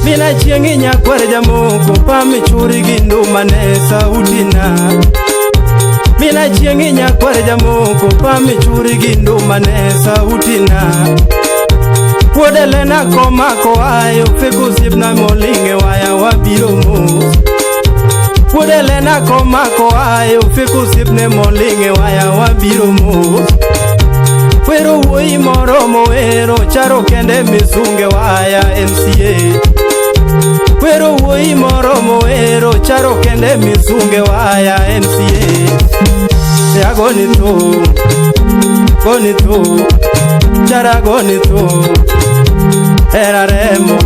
Mina chiengi nyakwar jamoko pami churi gindu mane sautina. Mina chiengi nyakwar jamoko pami churi gindu mane sautina. Puodelena koma ko ayo feko sipna molinge waya wabiro mus. Puodelena koma ko ayo feko sipne molinge waya wabiro mus. Pero woi moro moero charo kende misunge waya MCA. Pero woi moro moero charo kende misunge waya MCA. Se agonito chara gonito. Eraremo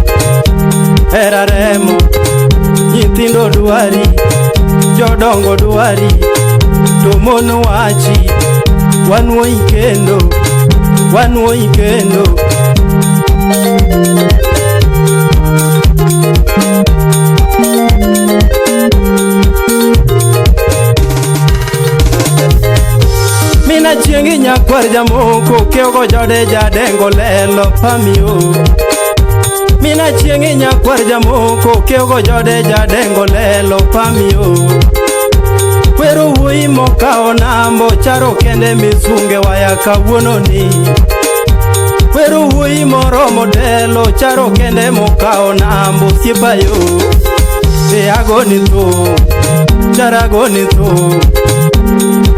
nyithindo duari, jodongo duari, to mon wachi wanwo ikendo. Mina chiengi nyakwar jamoko kego jode jadengo lelo pamio. Mina chiengi nyakwar jamoko kego jode jadengo lelo pamio. Pero woi moka onambo charo kende misunge waya kawuononi. Pero woi moro modelo charo kende moka onambo siepayo. E agonito, charagonito.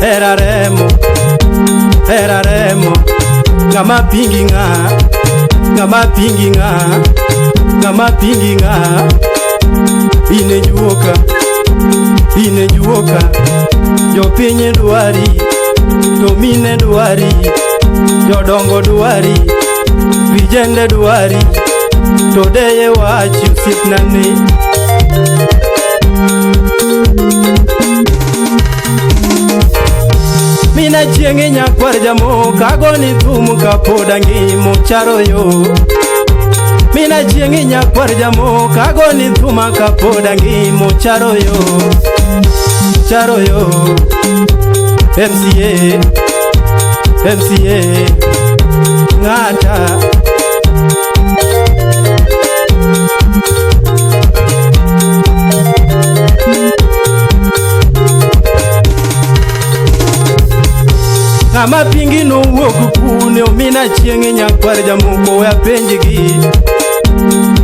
Eraremo ngama pinginga ine juoka jopinye duari, domine duari, jodongo duari, vijende duari, todeye wachi usipnani. Mina chiengi nyakwar jamoko agoni thum kapoda ngimo charo yo. Mina chiengi nyakwar jamoko agoni thum kapoda ngimo charo yo. MCA ngata. Ngama pingi no wuok kune mina chiengi nyakwar jamoko ya penjigi.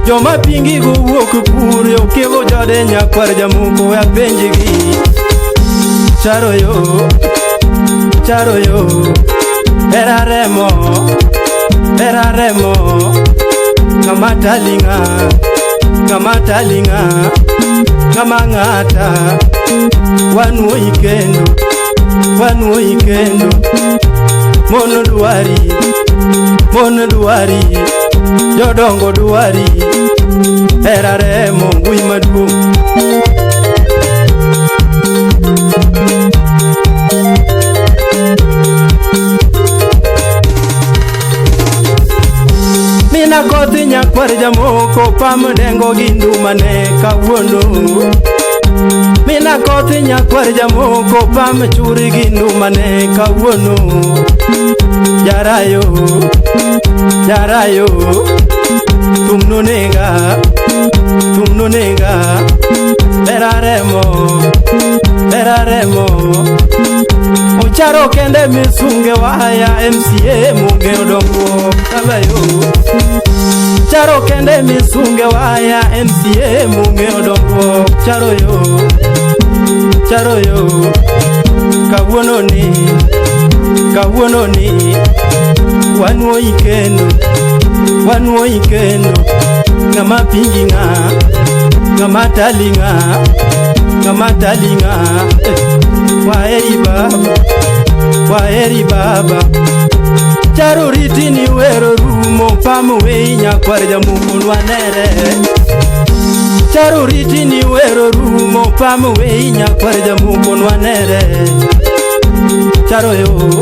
Joma pingi go wuok kure okego jode nyakwar jamoko ya penjigi. Charo yo eraremo ngama talinga ngama ngata wanwo ikendo mono duari jodongo duari eraremo ngui maduong'. Mina kothi nyakwar jamoko pam dengo gindu mane kawuono. Mina kothi nyakwar jamoko pam churi gindu mane kawuono. Jarayo tumno nega eraremo ocharo kende misunge waya MCA munge odongo kabayo. Charo kende misunge waya MCA munge odongo charo yo kawuononi wanwo ikendo ngama pinginga ngama talinga waheri baba charo ritini wero rumo pamo wei nyakwar jamoko nwanere. Charo ritini wero rumo pamo wei nyakwar jamoko nwanere. Charo yo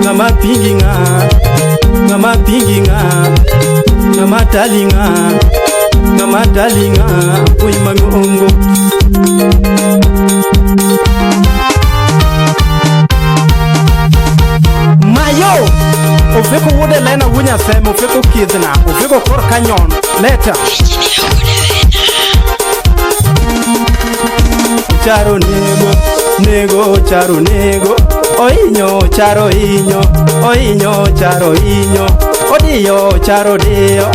ngama pinginga ngama talinga oi mangongo. Mayo Ofeko wuode lena wunya sema ofeko kidhna ofeko kor kanyon leta Charo nego charo nego Oinyo charo inyo Oinyo charo inyo Odiyo charo diyo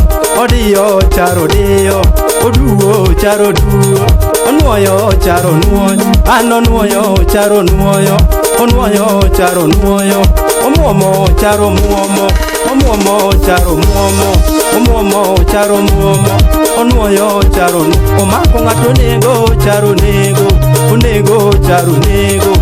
Odiyo charo diyo Oduo charo duo Onuoyo charo nuoyo Ano nuoyo charo nuoyo Onuoyo charo nuoyo Omuomo charo muomo Omuomo charo muomo Omuomo charo muomo Onuoyo charo nuoyo Omako ng'ato nego charo nego Onego charo nego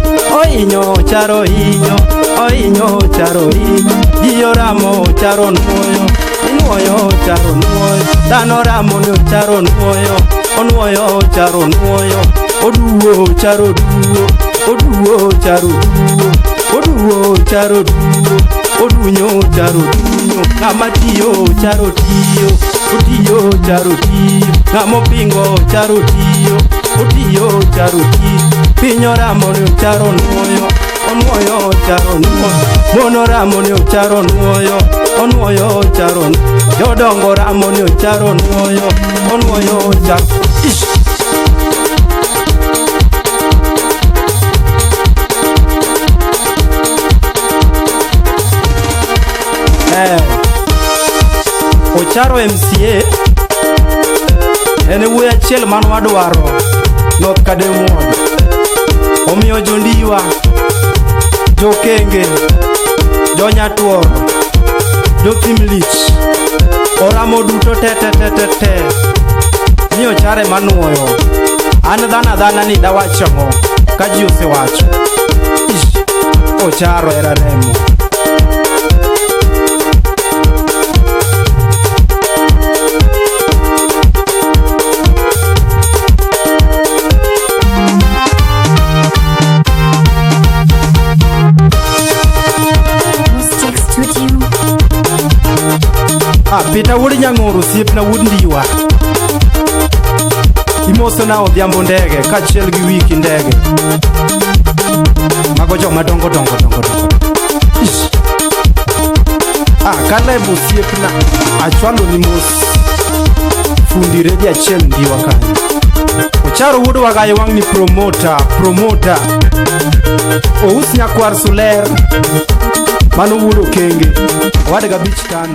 Oinyo charo inyo Oinyo charo inyo Jiyo ramo charo nuoyo Inuoyo charo nuoyo Dano ramo no charo nuoyo Onuoyo charo nuoyo Oduo charo duo Oduo charo duo Oduo charo duo Odunyo charo dunyo Ng'ama tiyo charo tiyo Otiyo charo tiyo Ng'ama pingo charo tiyo Otiyo charo tiyo Pinyo ramo ni charo nuoyo Onuoyo charo nuoyo Mono ramo ni charo nuoyo Onuoyo charo nuoyo Jodongo ramo ni charo nuoyo Onuoyo charo Ish Ocharo MCA Ene wuoyi achiel man wadwaro North Kademwod Omiyo jondiwa Jokenge Jonyatuoro Jothimlich Oramo duto te Miyo chare manuoyo An dhana ni dawachongo Kaji osewacho Ocharo era remo Peter Wood nyang'oro siep na Wood ndiwa Imoso na odhiambo ndege kachiel gi wiki ndege Mago joma dongo Kalebo siep na achwalo ni mos Fundi redi achiel ndiwa kanyo Ocharo Wood wagaye wang ni promoter Ous nyakwar suler Mano Wood okenge Wadega bich tano